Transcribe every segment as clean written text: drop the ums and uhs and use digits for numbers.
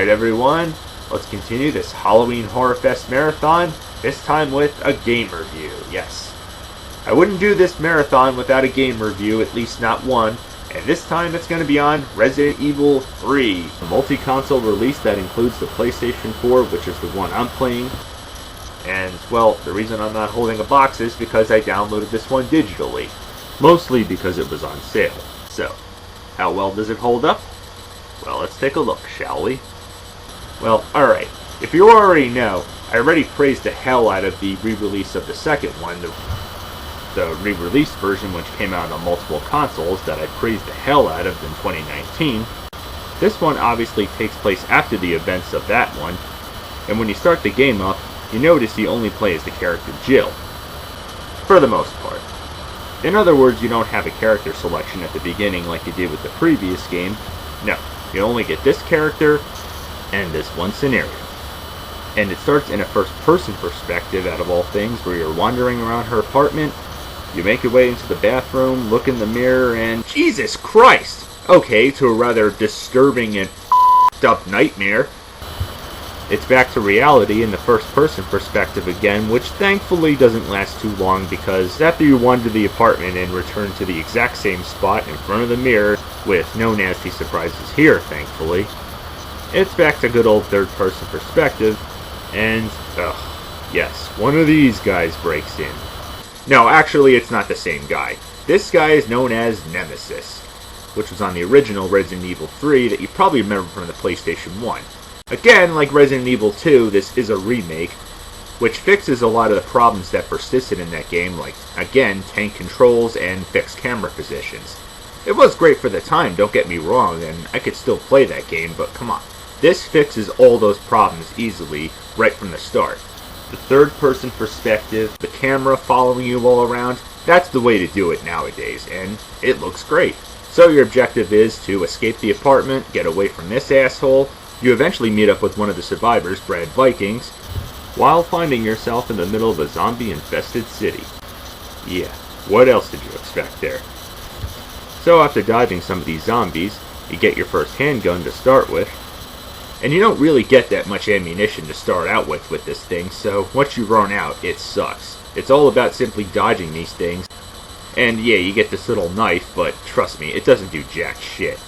Alright everyone, let's continue this Halloween Horror Fest marathon, this time with a game review, yes. I wouldn't do this marathon without a game review, at least not one, and this time it's going to be on Resident Evil 3, a multi-console release that includes the PlayStation 4, which is the one I'm playing. And, well, the reason I'm not holding a box is because I downloaded this one digitally, mostly because it was on sale. So, how well does it hold up? Well, let's take a look, shall we? Well, alright. If you already know, I already praised the hell out of the re-release of the second one, the re-release version which came out on multiple consoles that I praised the hell out of in 2019. This one obviously takes place after the events of that one, and when you start the game up, you notice you only play as the character Jill. For the most part. In other words, you don't have a character selection at the beginning like you did with the previous game. No. You only get this character and this one scenario. And it starts in a first-person perspective out of all things, where you're wandering around her apartment, you make your way into the bathroom, look in the mirror, and Jesus Christ! Okay, to a rather disturbing and f***ed-up nightmare. It's back to reality in the first-person perspective again, which thankfully doesn't last too long, because after you wander the apartment and return to the exact same spot in front of the mirror, with no nasty surprises here, thankfully, it's back to good old third-person perspective, and, yes, one of these guys breaks in. No, actually, it's not the same guy. This guy is known as Nemesis, which was on the original Resident Evil 3 that you probably remember from the PlayStation 1. Again, like Resident Evil 2, this is a remake, which fixes a lot of the problems that persisted in that game, like, again, tank controls and fixed camera positions. It was great for the time, don't get me wrong, and I could still play that game, but come on. This fixes all those problems easily, right from the start. The third-person perspective, the camera following you all around, that's the way to do it nowadays, and it looks great. So your objective is to escape the apartment, get away from this asshole. You eventually meet up with one of the survivors, Brad Vikings, while finding yourself in the middle of a zombie-infested city. Yeah, what else did you expect there? So after dodging some of these zombies, you get your first handgun to start with, and you don't really get that much ammunition to start out with this thing, so once you run out, it sucks. It's all about simply dodging these things, and yeah, you get this little knife, but trust me, it doesn't do jack shit.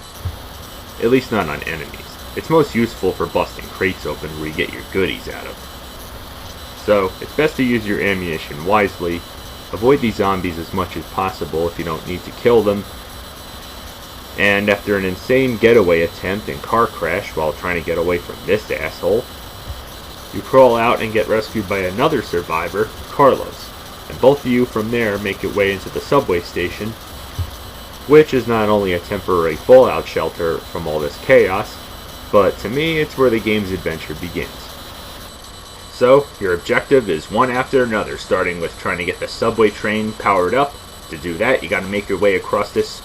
At least not on enemies. It's most useful for busting crates open where you get your goodies out of. So, it's best to use your ammunition wisely, avoid these zombies as much as possible if you don't need to kill them, and after an insane getaway attempt and car crash while trying to get away from this asshole, you crawl out and get rescued by another survivor, Carlos, and both of you from there make your way into the subway station, which is not only a temporary fallout shelter from all this chaos, but to me, it's where the game's adventure begins. So, your objective is one after another, starting with trying to get the subway train powered up. To do that, you gotta make your way across this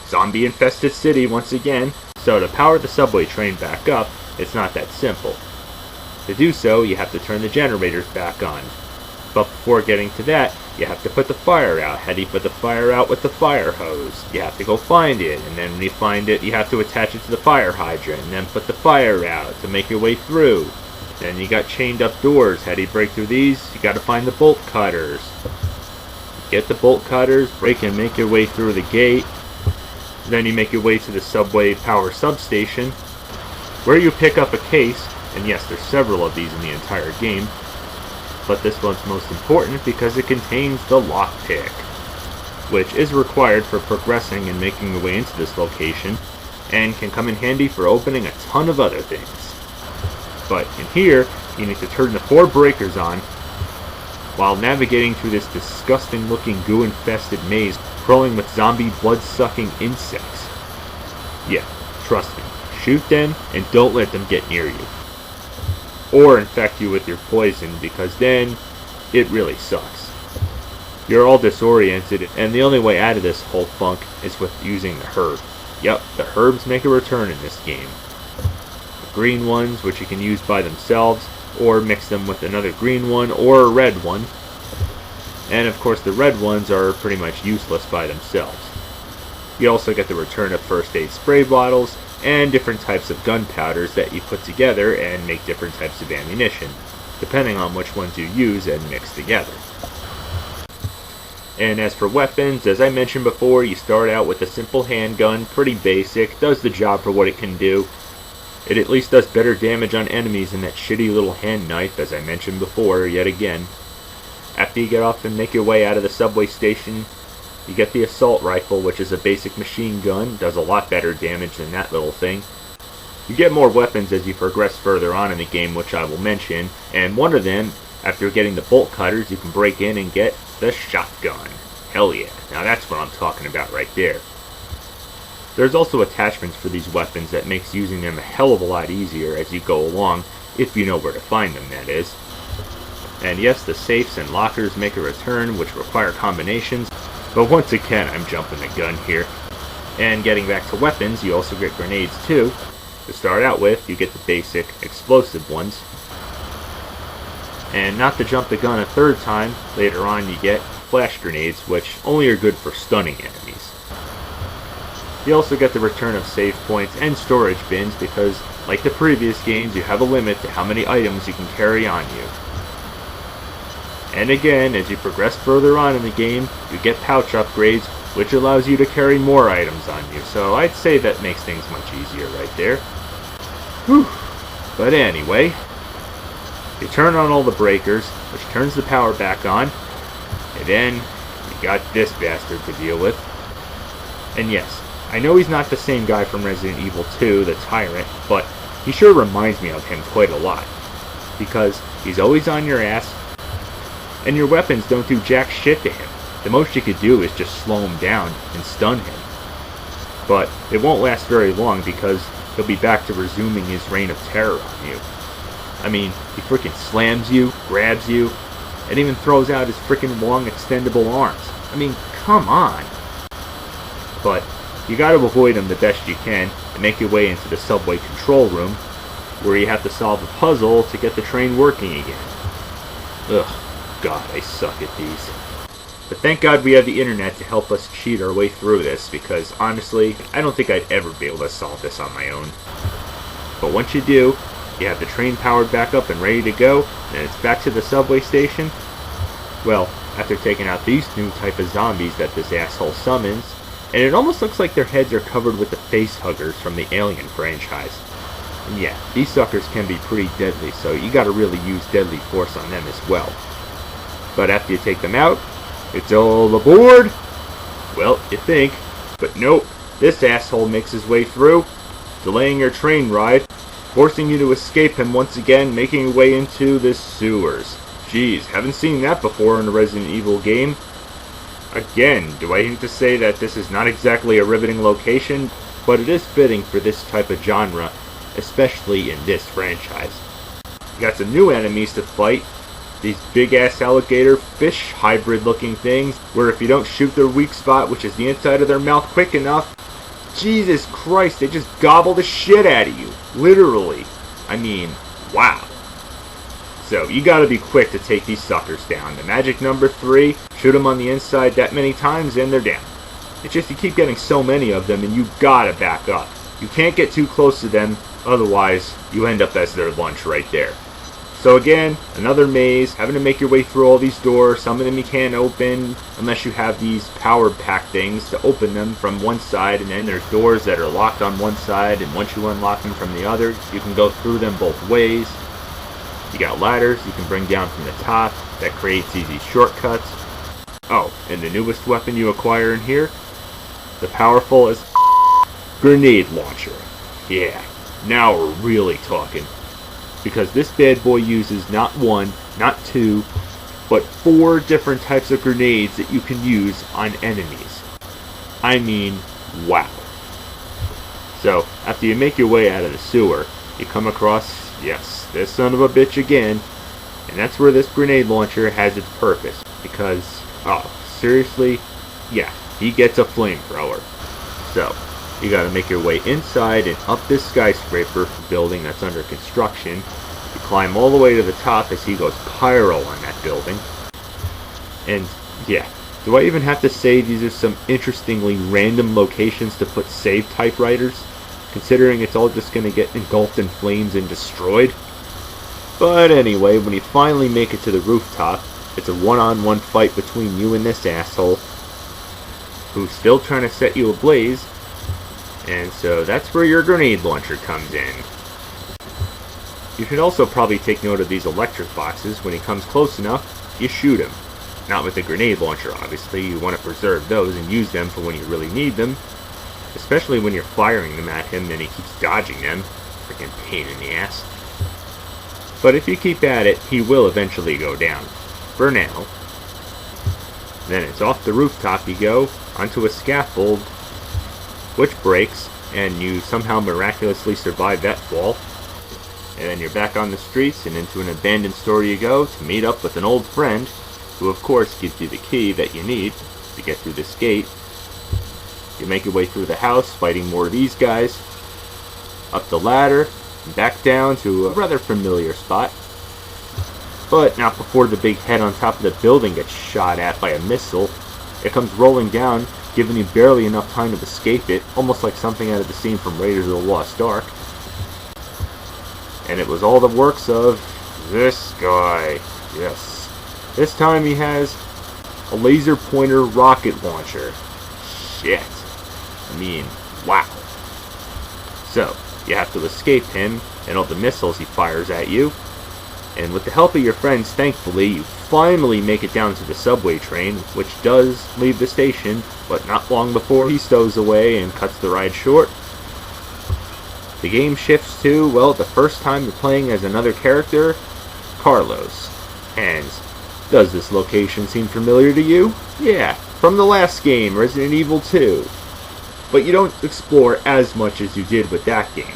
zombie-infested city once again. So to power the subway train back up, it's not that simple. To do so, you have to turn the generators back on. But before getting to that, you have to put the fire out. How do you put the fire out? With the fire hose. You have to go find it, and then when you find it, you have to attach it to the fire hydrant, and then put the fire out to make your way through. Then you got chained up doors. How do you break through these? You gotta find the bolt cutters. Get the bolt cutters, break and make your way through the gate. Then you make your way to the subway power substation, where you pick up a case, and yes, there's several of these in the entire game, but this one's most important because it contains the lockpick, which is required for progressing and making your way into this location, and can come in handy for opening a ton of other things. But in here, you need to turn the 4 breakers on, while navigating through this disgusting looking goo-infested maze crawling with zombie blood-sucking insects. Yeah, trust me, shoot them and don't let them get near you. Or infect you with your poison, because then it really sucks. You're all disoriented, and the only way out of this whole funk is with using the herb. Yep, the herbs make a return in this game. The green ones, which you can use by themselves, or mix them with another green one or a red one. And of course the red ones are pretty much useless by themselves. You also get the return of first aid spray bottles, and different types of gunpowders that you put together and make different types of ammunition, depending on which ones you use and mix together. And as for weapons, as I mentioned before, you start out with a simple handgun, pretty basic, does the job for what it can do. It at least does better damage on enemies than that shitty little hand knife, as I mentioned before, yet again. After you get off and make your way out of the subway station, you get the assault rifle, which is a basic machine gun, does a lot better damage than that little thing. You get more weapons as you progress further on in the game, which I will mention, and one of them, after getting the bolt cutters, you can break in and get the shotgun. Hell yeah, now that's what I'm talking about right there. There's also attachments for these weapons that makes using them a hell of a lot easier as you go along, if you know where to find them, that is. And yes, the safes and lockers make a return, which require combinations, but once again, I'm jumping the gun here. And getting back to weapons, you also get grenades too. To start out with, you get the basic explosive ones. And not to jump the gun a third time, later on you get flash grenades, which only are good for stunning enemies. You also get the return of save points and storage bins because, like the previous games, you have a limit to how many items you can carry on you. And again, as you progress further on in the game, you get pouch upgrades, which allows you to carry more items on you, so I'd say that makes things much easier right there. Whew. But anyway, you turn on all the breakers, which turns the power back on, and then you got this bastard to deal with. And yes, I know he's not the same guy from Resident Evil 2, the Tyrant, but he sure reminds me of him quite a lot. Because he's always on your ass, and your weapons don't do jack shit to him. The most you could do is just slow him down and stun him. But it won't last very long because he'll be back to resuming his reign of terror on you. I mean, he freaking slams you, grabs you, and even throws out his freaking long extendable arms. I mean, come on. But you gotta avoid him the best you can and make your way into the subway control room, where you have to solve a puzzle to get the train working again. Ugh, God, I suck at these. But thank God we have the internet to help us cheat our way through this, because honestly, I don't think I'd ever be able to solve this on my own. But once you do, you have the train powered back up and ready to go, and it's back to the subway station. Well, after taking out these new type of zombies that this asshole summons, and it almost looks like their heads are covered with the face huggers from the Alien franchise. And yeah, these suckers can be pretty deadly, so you gotta really use deadly force on them as well. But after you take them out, it's all aboard! Well, you think, but nope, this asshole makes his way through, delaying your train ride, forcing you to escape him once again, making your way into the sewers. Jeez, haven't seen that before in a Resident Evil game. Again, do I need to say that this is not exactly a riveting location, but it is fitting for this type of genre, especially in this franchise. You got some new enemies to fight, these big-ass alligator fish hybrid looking things, where if you don't shoot their weak spot, which is the inside of their mouth, quick enough, Jesus Christ, they just gobble the shit out of you. Literally. I mean, wow. So, you gotta be quick to take these suckers down. The magic number 3, shoot them on the inside that many times and they're down. It's just you keep getting so many of them and you gotta back up. You can't get too close to them, otherwise you end up as their lunch right there. So again, another maze, having to make your way through all these doors. Some of them you can't open unless you have these power pack things to open them from one side, and then there's doors that are locked on one side, and once you unlock them from the other, you can go through them both ways. You got ladders you can bring down from the top that creates easy shortcuts. Oh, and the newest weapon you acquire in here, the powerful as grenade launcher. Yeah, now we're really talking. Because this bad boy uses not one, not two, but 4 different types of grenades that you can use on enemies. I mean, wow. So, after you make your way out of the sewer, you come across, yes, this son of a bitch again, and that's where this grenade launcher has its purpose. Because, oh, seriously, yeah, he gets a flamethrower. So, you gotta make your way inside and up this skyscraper building that's under construction. You climb all the way to the top as he goes pyro on that building. And yeah, Do I even have to say these are some interestingly random locations to put save typewriters, considering it's all just going to get engulfed in flames and destroyed? But anyway, when you finally make it to the rooftop, it's a one-on-one fight between you and this asshole, who's still trying to set you ablaze, and so that's where your grenade launcher comes in. You should also probably take note of these electric boxes. When he comes close enough, you shoot him. Not with the grenade launcher, obviously. You want to preserve those and use them for when you really need them, especially when you're firing them at him and he keeps dodging them. Freaking pain in the ass. But if you keep at it, he will eventually go down. For now. Then it's off the rooftop you go, onto a scaffold, which breaks, and you somehow miraculously survive that fall. And then you're back on the streets and into an abandoned store you go to meet up with an old friend, who of course gives you the key that you need to get through this gate. You make your way through the house, fighting more of these guys, up the ladder, and back down to a rather familiar spot. But not before the big head on top of the building gets shot at by a missile. It comes rolling down, giving you barely enough time to escape it, almost like something out of the scene from Raiders of the Lost Ark. And it was all the works of this guy. Yes. This time he has a laser pointer rocket launcher. Shit. I mean, wow. So, you have to escape him and all the missiles he fires at you. And with the help of your friends, thankfully, you finally make it down to the subway train, which does leave the station, but not long before he stows away and cuts the ride short. The game shifts to, well, the first time you're playing as another character, Carlos. And does this location seem familiar to you? Yeah, from the last game, Resident Evil 2. But you don't explore as much as you did with that game.